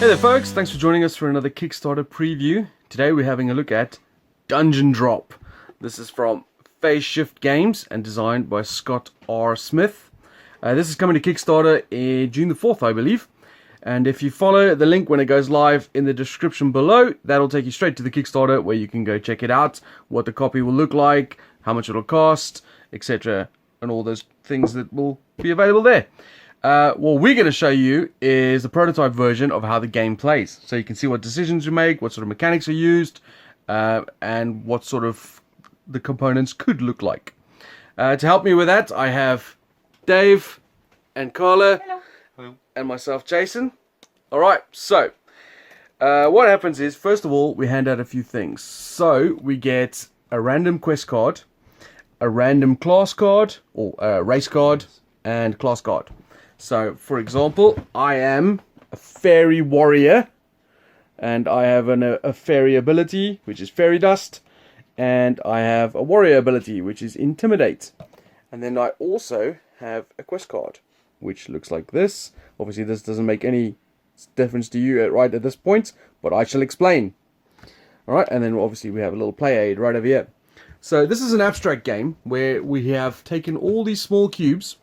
Hey there folks, thanks for joining us for another Kickstarter preview. Today we're having a look at Dungeon Drop. This is from Phase Shift Games and designed by Scott R. Smith. This is coming to Kickstarter in June the 4th, I believe. And if you follow the link when it goes live in the description below, that'll take you straight to the Kickstarter where you can go check it out, what the copy will look like, how much it'll cost, etc. and all those things that will be available there. What we're going to show you is the prototype version of how the game plays. So you can see what decisions you make, what sort of mechanics are used, and what sort of the components could look like. To help me with that, I have Dave and Carla. Hello. And myself, Jason. Alright, so what happens is, first of all, we hand out a few things. So we get a random quest card, a random class card, or race card, and class card. So, for example, I am a fairy warrior, and I have a fairy ability, which is fairy dust, and I have a warrior ability, which is intimidate. And then I also have a quest card, which looks like this. Obviously, this doesn't make any difference to you right at this point, but I shall explain. Alright, and then obviously we have a little play aid right over here. So, this is an abstract game where we have taken all these small cubes.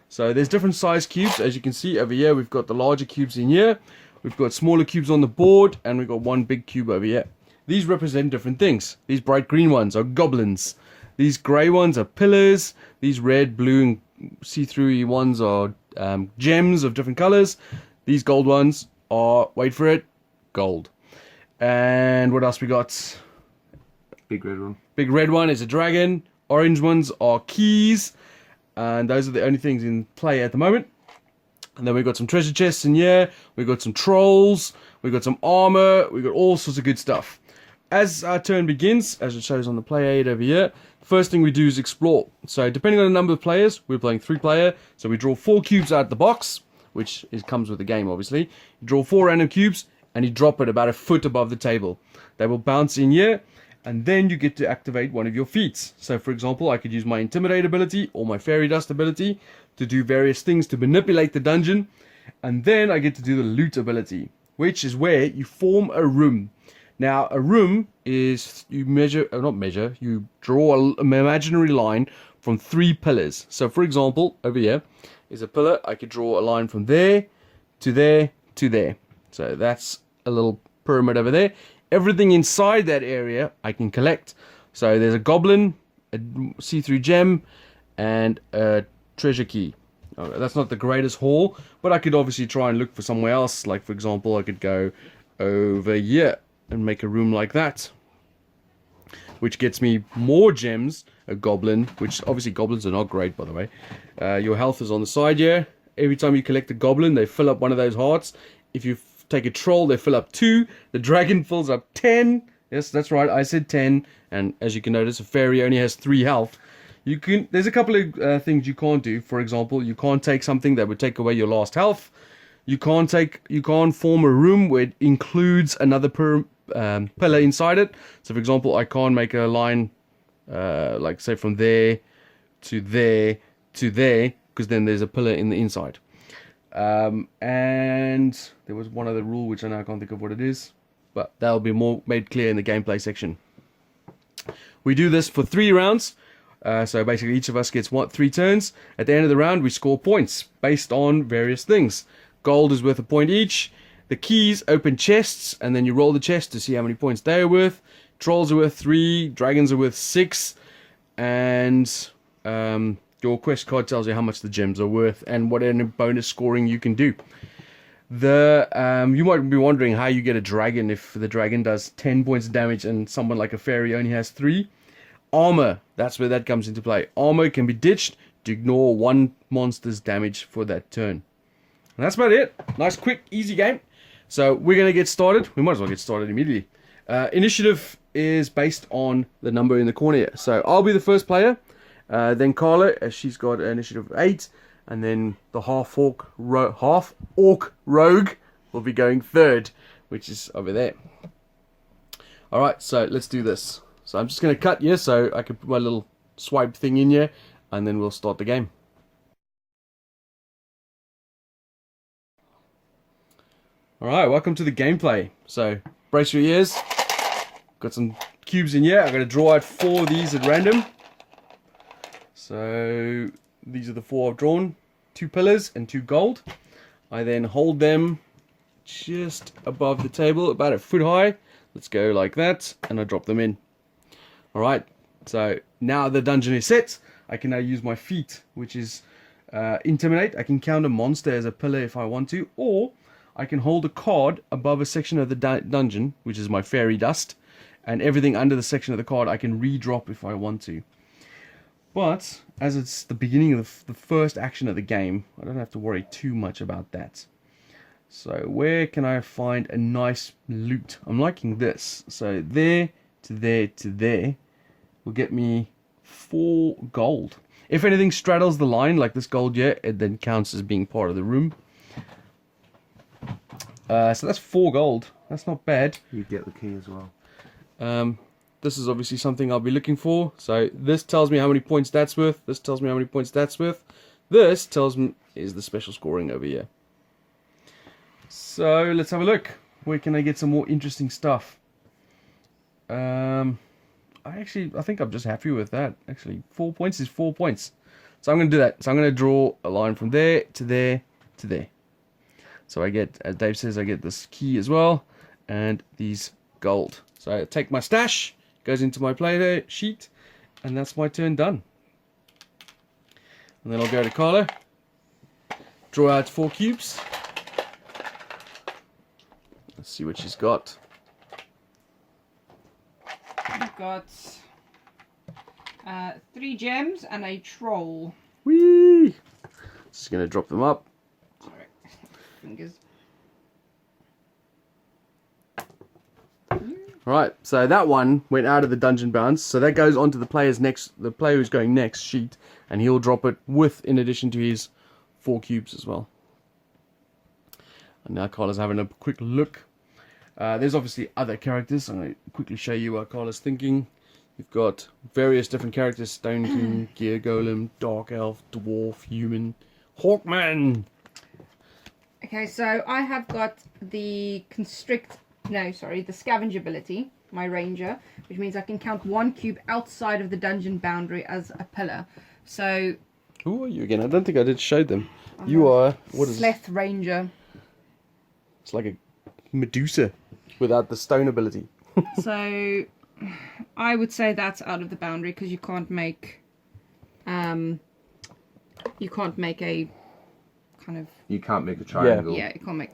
So there's different size cubes. As you can see over here, we've got the larger cubes in here. We've got smaller cubes on the board, and we've got one big cube over here. These represent different things. These bright green ones are goblins. These grey ones are pillars. These red, blue, and see-through ones are gems of different colours. These gold ones are, wait for it, gold. And what else we got? Big red one. Big red one is a dragon. Orange ones are keys. And those are the only things in play at the moment. And then we've got some treasure chests in here. We've got some trolls. We've got some armor. We've got all sorts of good stuff. As our turn begins, as it shows on the play aid over here, first thing we do is explore. So depending on the number of players, we're playing 3-player. So we draw 4 cubes out of the box, which comes with the game, obviously. You draw 4 random cubes, and you drop it about a foot above the table. They will bounce in here. And then you get to activate one of your feats. So for example, I could use my Intimidate ability or my Fairy Dust ability to do various things to manipulate the dungeon. And then I get to do the Loot ability, which is where you form a room. Now a room is, you you draw an imaginary line from 3 pillars. So for example, over here is a pillar. I could draw a line from there to there to there. So that's a little pyramid over there. Everything inside that area I can collect. So there's a goblin, a see-through gem, and a treasure key. That's not the greatest haul, but I could obviously try and look for somewhere else. Like for example, I could go over here and make a room like that, which gets me more gems, a goblin, which obviously goblins are not great, by the way. Your health is on the side here. Every time you collect a goblin, they fill up one of those hearts. If you take a troll, they fill up 2. The dragon fills up 10. Yes, that's right, I said 10. And as you can notice, a fairy only has 3 health. There's a couple of things you can't do. For example, you can't take something that would take away your last health. You can't form a room where it includes another pillar inside it. So for example, I can't make a line like say from there to there to there, because then there's a pillar in the inside. And there was one other rule which I now can't think of what it is, but that'll be more made clear in the gameplay section. We do this for 3 rounds, so basically each of us gets 3 turns. At the end of the round we score points based on various things. Gold is worth a point each. The keys open chests, and then you roll the chest to see how many points they are worth. Trolls are worth 3, dragons are worth 6, and your quest card tells you how much the gems are worth and what any bonus scoring you can do. You might be wondering how you get a dragon if the dragon does 10 points of damage and someone like a fairy only has 3. Armor, that's where that comes into play. Armor can be ditched to ignore one monster's damage for that turn. And that's about it. Nice, quick, easy game. So we're going to get started. We might as well get started immediately. Initiative is based on the number in the corner here. So I'll be the first player. Then Carla, as she's got an initiative of 8, and then the half orc rogue will be going 3rd, which is over there. Alright, so let's do this. So I'm just going to cut here so I can put my little swipe thing in here, and then we'll start the game. Alright, welcome to the gameplay. So, brace your ears. Got some cubes in here. I'm going to draw out 4 of these at random. So, these are the 4 I've drawn. 2 pillars and 2 gold. I then hold them just above the table, about a foot high. Let's go like that, and I drop them in. Alright, so now the dungeon is set. I can now use my feat, which is Intimidate. I can count a monster as a pillar if I want to, or I can hold a card above a section of the dungeon, which is my fairy dust, and everything under the section of the card I can re-drop if I want to. But, as it's the beginning of the first action of the game, I don't have to worry too much about that. So, where can I find a nice loot? I'm liking this. So, there to there to there will get me 4 gold. If anything straddles the line, like this gold here, it then counts as being part of the room. So that's 4 gold. That's not bad. You get the key as well. This is obviously something I'll be looking for. So this tells me how many points that's worth. This tells me how many points that's worth. This tells me is the special scoring over here. So let's have a look. Where can I get some more interesting stuff? I think I'm just happy with that. Actually, 4 points is 4 points. So I'm going to do that. So I'm going to draw a line from there to there to there. So I get, as Dave says, I get this key as well. And these gold. So I take my stash. Goes into my play sheet, and that's my turn done. And then I'll go to Carla, draw out 4 cubes. Let's see what she's got. I've got 3 gems and a troll. Whee! Just gonna drop them up. Sorry, fingers. Right, so that one went out of the dungeon bounds, so that goes onto the player who's going next sheet, and he'll drop it in addition to his 4 cubes as well. And now Carla's having a quick look. There's obviously other characters. I'm going to quickly show you what Carla's thinking. You've got various different characters: Stone King, Gear Golem, Dark Elf, Dwarf, Human, Hawkman. Okay, so I have got the the scavenge ability, my ranger, which means I can count 1 cube outside of the dungeon boundary as a pillar. So Who are you again? I don't think I did show them. You are, what is it? Sleth Ranger. It's like a Medusa without the stone ability. So I would say that's out of the boundary because you can't make a kind of, You can't make a triangle. yeah, you can't make.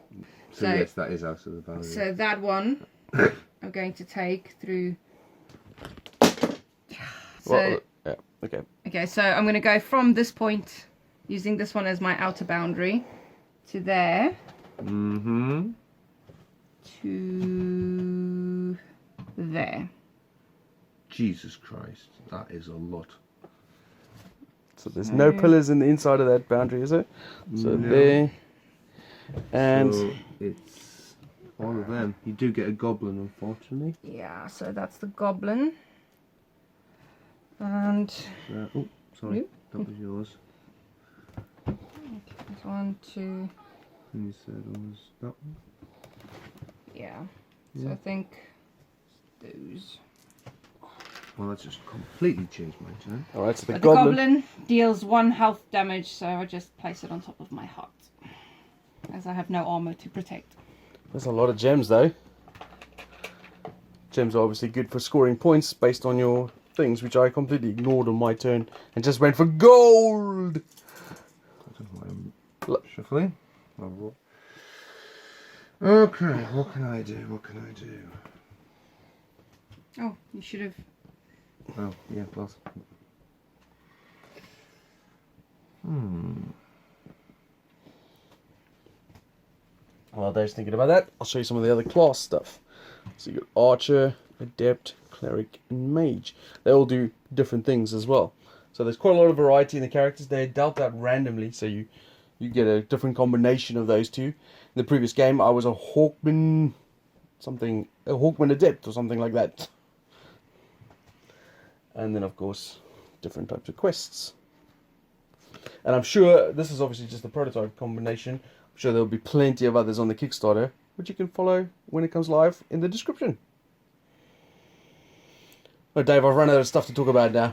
So yes, that is out of the boundary. So that one I'm going to take through. So Yeah, okay. okay, so I'm going to go from this point, using this one as my outer boundary, to there. Mm-hmm. To there. Jesus Christ, that is a lot. So there's no pillars in the inside of that boundary, is it? So No. there. And So it's all of them. You do get a goblin, unfortunately. Yeah, so that's the goblin. And Oh, sorry, that was yours. there's 1, 2. And you said it was that one. Yeah. So I think those. Well, that's just completely changed my turn. alright, so the But goblin. the goblin deals 1 health damage, so I just place it on top of my heart, as I have no armor to protect. There's a lot of gems though. Gems are obviously good for scoring points based on your things, which I completely ignored on my turn and just went for gold. I don't know why I'm shuffling. Okay, what can I do? What can I do? Oh, you should have. Oh, yeah, plus. While Dave's thinking about that, I'll show you some of the other class stuff. So you got Archer, Adept, Cleric, and Mage. They all do different things as well. So there's quite a lot of variety in the characters. They're dealt out randomly, so you get a different combination of those two. In the previous game, I was a Hawkman, a Hawkman Adept or something like that. And then, of course, different types of quests. And I'm sure this is obviously just the prototype combination. I'm sure there'll be plenty of others on the Kickstarter, which you can follow when it comes live in the description. Oh, Dave, I've run out of stuff to talk about now.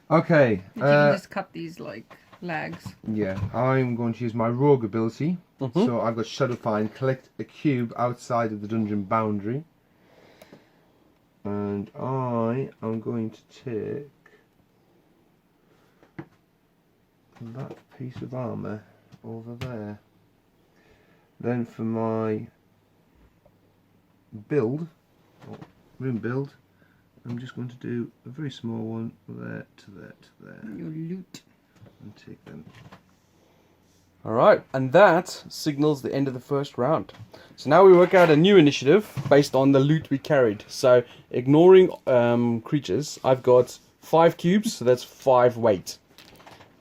Okay. You can just cut these like legs. Yeah, I'm going to use my rogue ability. Mhm. So I've got Shadow Find, collect a cube outside of the dungeon boundary. And I am going to take that piece of armour over there. Then for my build, or room build, I'm just going to do a very small one there to there to there. Your loot. And take them. Alright, and that signals the end of the first round. So now we work out a new initiative based on the loot we carried. So ignoring creatures, I've got 5 cubes, so that's 5 weight.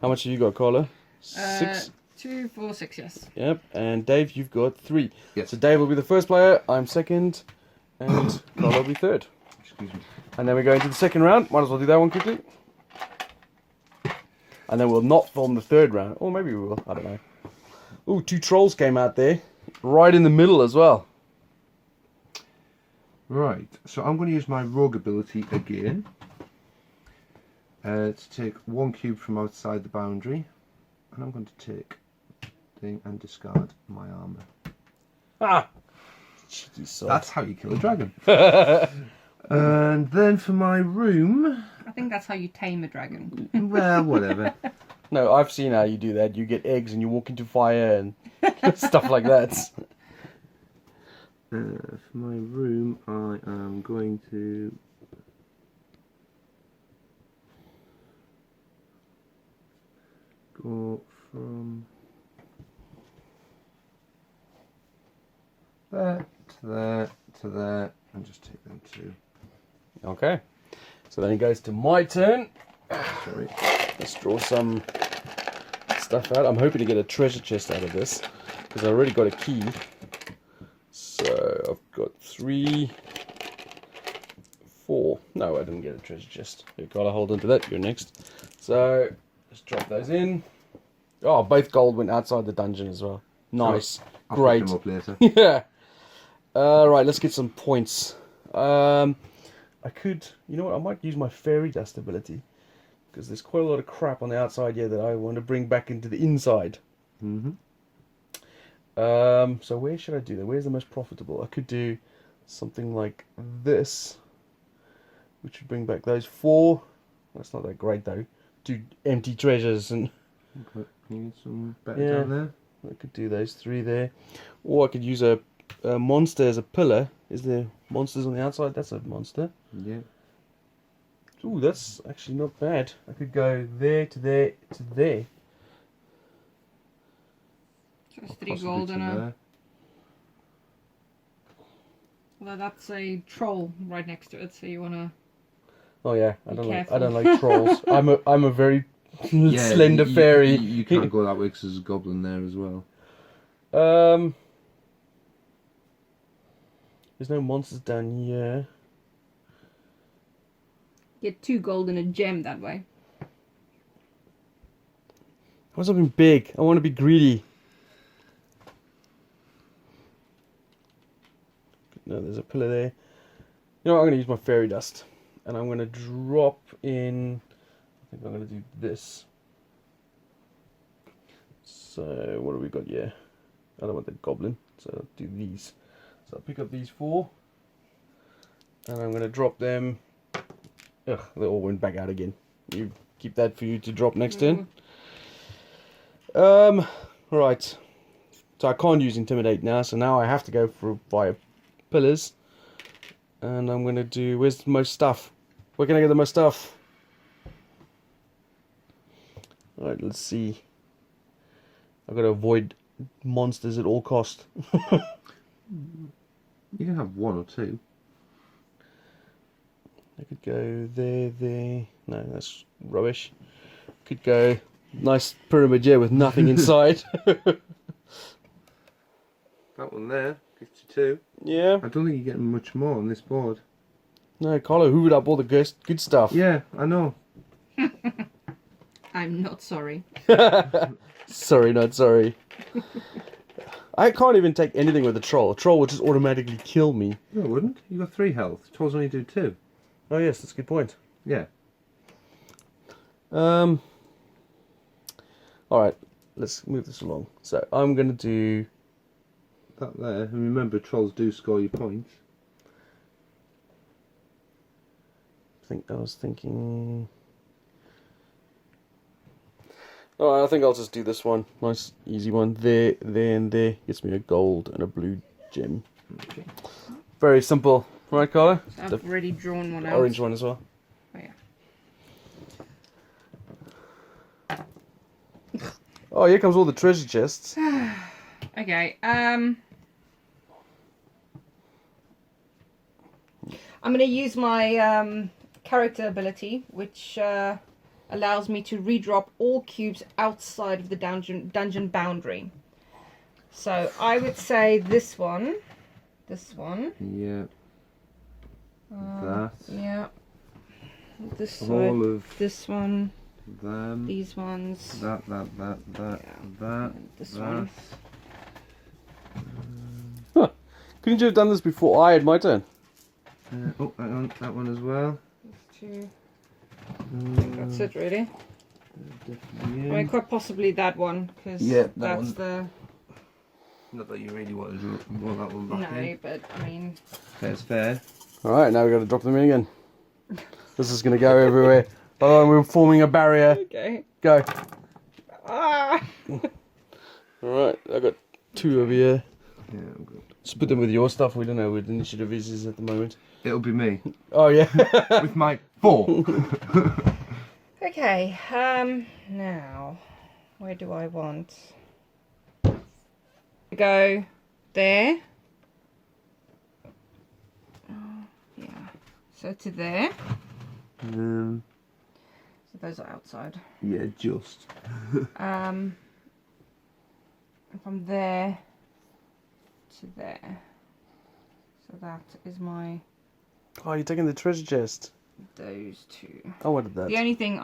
How much have you got, Carla? 6? 2, 4, 6, yes. Yep, and Dave, you've got 3. Yes. So Dave will be the first player, I'm second, and Carla will be third. Excuse me. And then we go into the second round. Might as well do that one quickly. And then we'll not film the third round. Or maybe we will, I don't know. Ooh, 2 trolls came out there. Right in the middle as well. Right, so I'm going to use my rogue ability again. To take 1 cube from outside the boundary. And I'm going to take thing and discard my armour. Ah! Cheeky sod. That's how you kill a dragon. And then for my room, I think that's how you tame a dragon. well, whatever. No, I've seen how you do that. You get eggs and you walk into fire and stuff like that. For my room, I am going to go from there to there to there and just take them to. Okay. So then it goes to my turn. Sorry. Let's draw some stuff out. I'm hoping to get a treasure chest out of this because I already got a key. So I've got 3, 4. No, I didn't get a treasure chest. You gotta hold on to that. You're next. So let's drop those in. Oh, both gold went outside the dungeon as well. Nice. I'll Great. pick them up later. Yeah. Right, let's get some points. I could, you know what, I might use my fairy dust ability. Because there's quite a lot of crap on the outside here that I want to bring back into the inside. Mm-hmm. So where should I do that? Where's the most profitable? I could do something like this. Which would bring back those 4. That's not that great though. 2 empty treasures and... Okay. You need some better Yeah. down there? I could do those 3 there. Or I could use a monster as a pillar. Is there monsters on the outside? That's a monster. Yeah. Ooh, that's actually not bad. I could go there to there to there. So it's 3 Possibly gold to and a... there. Well, that's a troll right next to it, so you want to... Oh yeah, Be careful. I don't like trolls. I'm a very Yeah, slender fairy. You can't go that way because there's a goblin there as well. There's no monsters down here. Get 2 gold and a gem that way. I want something big. I want to be greedy. No, there's a pillar there. You know what, I'm going to use my fairy dust. And I'm going to drop in... I think I'm going to do this. So, what have we got here? I don't want the goblin, so I'll do these. So I'll pick up these 4. And I'm going to drop them... Ugh, they all went back out again. You keep that for you to drop next turn. Right. So I can't use Intimidate now, so now I have to go for via pillars. And I'm going to do... Where's the most stuff? Where can I get the most stuff? Alright, let's see. I've got to avoid monsters at all cost. You can have 1 or 2. I could go there, there. No, that's rubbish. Could go nice pyramid here with nothing inside. That one there gets you 2. Yeah. I don't think you're getting much more on this board. No, Carlo hoovered up all the good stuff. Yeah, I know. I'm not sorry. Sorry, not sorry. I can't even take anything with a troll. A troll would just automatically kill me. No, it wouldn't. You got 3 health. Trolls only do 2. Oh yes, that's a good point. Yeah. All right, let's move this along. So I'm gonna do. That there. And remember, trolls do score your points. I was thinking. Oh, I think I'll just do this one. Nice, easy one. There, and there. Gets me a gold and a blue gem. Okay. Very simple, right, Carla? So I've already drawn one out. Orange one as well. Oh, yeah. Oh, here comes all the treasure chests. Okay. I'm going to use my character ability, which allows me to redrop all cubes outside of the dungeon boundary. So I would say this one, Yeah. That. yeah, this All side, of this one, them. these ones, That. Yeah. That. and this that. one. Huh. Couldn't you have done this before I had my turn? Oh, hang on. That one as well. These two. I think that's it, really. I mean, quite possibly that one, because Yeah, that that's one. the... Not that you really want to draw that one back No, in. but I mean... Fair's fair. Alright, now we've got to drop them in again. This is going to go everywhere. Oh, we're forming a barrier. Okay. Go. Ah! Alright, I've got 2 over here. Yeah, I'm good. Just put them with your stuff. We don't know what the initiative is at the moment. It'll be me. Oh, yeah. With my 4. Okay, now, where do I want to go? There. Oh, yeah. So to there. So those are outside. Yeah, just. And from there to there. So that is my Oh, you're taking the treasure chest. those two. I wanted that. The only thing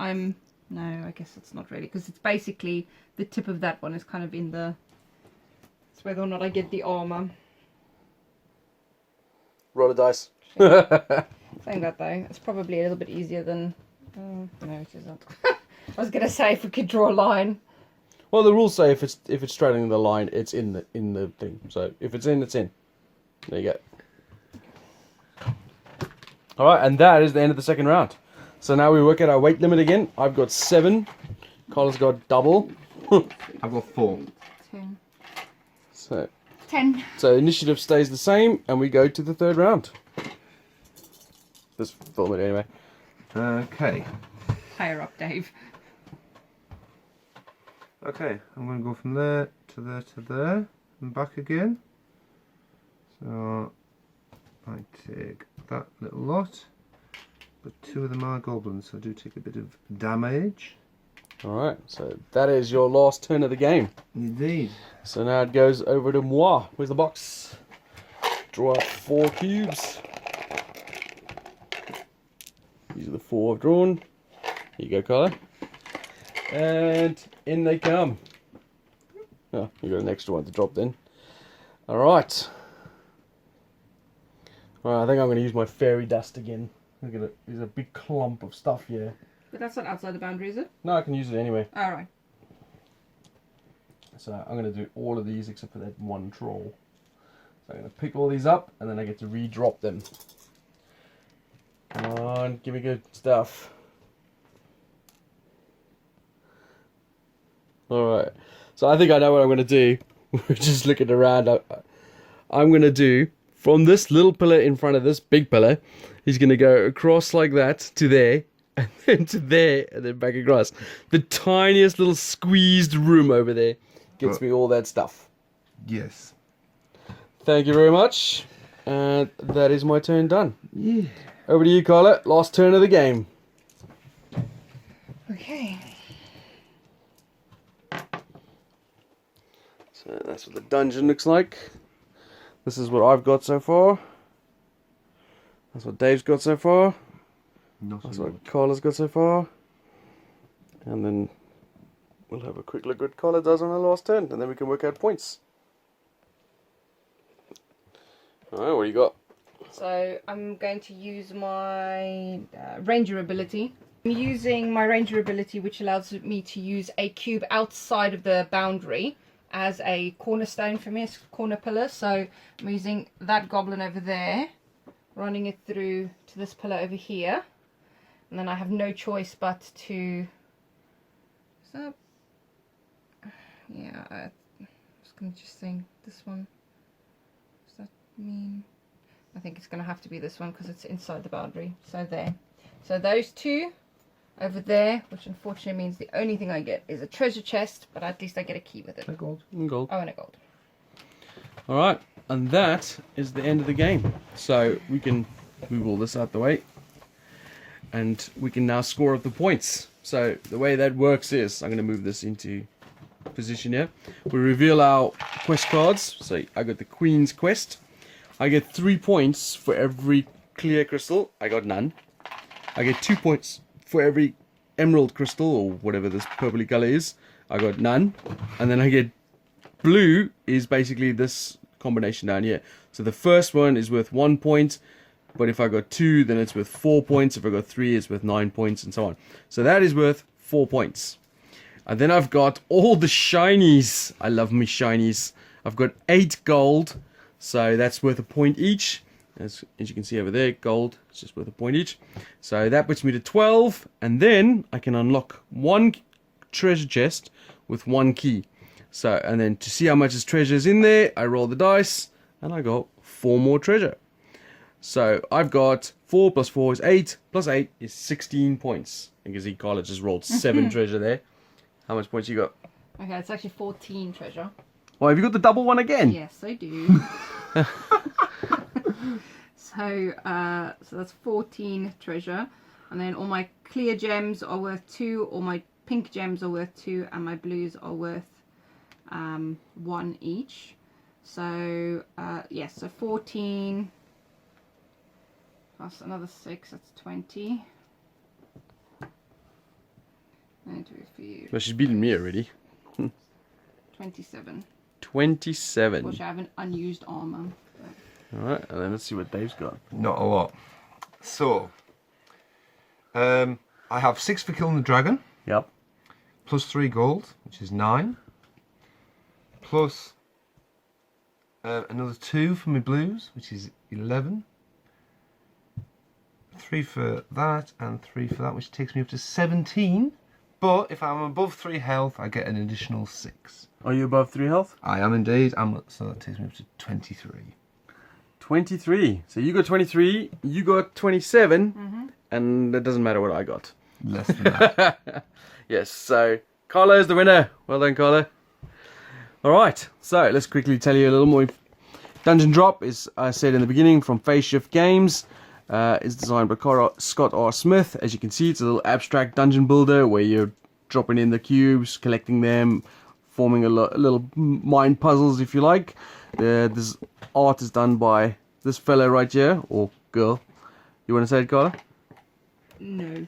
no, I guess it's not really, because it's basically the tip of that one is kind of in the. It's whether or not I get the armor. Roll a dice. Saying that though, it's probably a little bit easier than. No, it isn't. I was gonna say if we could draw a line. Well, the rules say if it's straddling the line, it's in the thing. So if it's in, it's in. There you go. All right, and that is the end of the second round. So now we work out our weight limit again. I've got 7. Carla's got double. I've got 4. 10. So 10. initiative stays the same, and we go to the third round. Let's film it anyway. Okay. Higher up, Dave. Okay, I'm going to go from there to there to there and back again. So I take that little lot, but 2 of them are goblins, so I do take a bit of damage. All right, so that is your last turn of the game. Indeed. So now it goes over to moi. Where's the box? Draw out 4 cubes. These are the 4 I've drawn. Here you go, Carla. And in they come. Oh, you got an extra one to drop then. Alright. Alright, I think I'm going to use my fairy dust again. Look at it. There's a big clump of stuff here. But that's not outside the boundary, is it? No, I can use it anyway. Alright. So I'm going to do all of these except for that one troll. So I'm going to pick all these up and then I get to re-drop them. Come on, give me good stuff. Alright, so I think I know what I'm going to do. We're just looking around. I'm going to do, from this little pillar in front of this big pillar, he's going to go across like that to there, and then to there, and then back across. The tiniest little squeezed room over there gets me all that stuff. Yes. Thank you very much. And that is my turn done. Yeah. Over to you, Carla. Last turn of the game. Okay. So that's what the dungeon looks like. This is what I've got so far. That's what Dave's got so far. Not That's a what lot. Carla's got so far. And then we'll have a quick look what Carla does on her last turn, and then we can work out points. Alright, what do you got? So I'm going to use my Ranger ability. I'm using my Ranger ability, which allows me to use a cube outside of the boundary as a cornerstone for me, as a corner pillar. So I'm using that goblin over there, running it through to this pillar over here. And then I have no choice but to... Is that... Yeah, I was going to just think this one. Does that mean... I think it's going to have to be this one because it's inside the boundary. So there. So those two over there, which unfortunately means the only thing I get is a treasure chest, but at least I get a key with it. A gold. Gold. Oh, and a gold. Alright, and that is the end of the game. So we can move all this out the way. And we can now score up the points. So the way that works is, I'm going to move this into position here. We reveal our quest cards. So I got the Queen's Quest. I get 3 points for every clear crystal. I got none. I get 2 points for every emerald crystal, or whatever this purpley color is. I got none. And then I get blue is basically this combination down here. So the first one is worth 1 point. But if I got 2, then it's worth 4 points. If I got 3, it's worth 9 points, and so on. So that is worth 4 points. And then I've got all the shinies. I love me shinies. I've got 8 gold. So that's worth a point each. As you can see over there, gold. It's just worth a point each. So that puts me to 12. And then I can unlock 1 treasure chest with 1 key. So, and then to see how much treasure is in there, I roll the dice. And I got 4 more treasure. So I've got 4 plus 4 is 8, plus 8 is 16 points. I can see Carla just rolled 7 treasure there. How much points you got? Okay, it's actually 14 treasure. Well, have you got the double one again? Yes, I do. So that's 14 treasure. And then all my clear gems are worth 2, all my pink gems are worth 2, and my blues are worth 1 each. So, yes, so 14... plus another 6, that's 20. And for you. Well, she's beaten me already. 27. 27. Which I have an unused armor. Alright, and then let's see what Dave's got. Not a lot. So, I have 6 for killing the dragon. Yep. Plus 3 gold, which is 9. Plus another 2 for my blues, which is 11. 3 for that and 3 for that, which takes me up to 17. But if I'm above 3 health, I get an additional 6. Are you above 3 health? I am indeed. So that takes me up to 23. 23. So you got 23, you got 27, and it doesn't matter what I got. Less than that. Yes, so Carla is the winner. Well done, Carla. Alright, so let's quickly tell you a little more. Dungeon Drop is, I said in the beginning, from Phase Shift Games. It's designed by Scott R. Smith. As you can see, it's a little abstract dungeon builder where you're dropping in the cubes, collecting them, forming a little mind puzzles, if you like. This art is done by this fellow right here, or girl. You want to say it, Carla? No.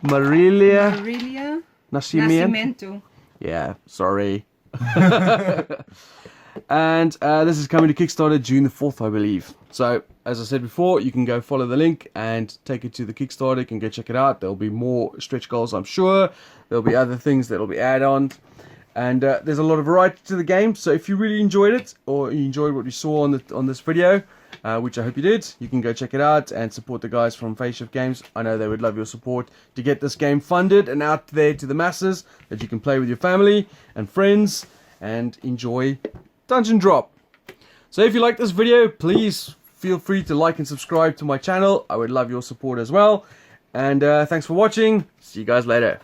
Marilia Nascimento. Yeah, sorry. And this is coming to Kickstarter June the 4th, I believe. So, as I said before, you can go follow the link and take it to the Kickstarter. You can go check it out. There'll be more stretch goals, I'm sure. There'll be other things that'll be added on. And there's a lot of variety to the game. So if you really enjoyed it, or you enjoyed what you saw on this video, which I hope you did, you can go check it out and support the guys from Phase Shift Games. I know they would love your support to get this game funded and out there to the masses, that you can play with your family and friends and enjoy Dungeon Drop. So if you like this video, please feel free to like and subscribe to my channel. I would love your support as well. And thanks for watching. See you guys later.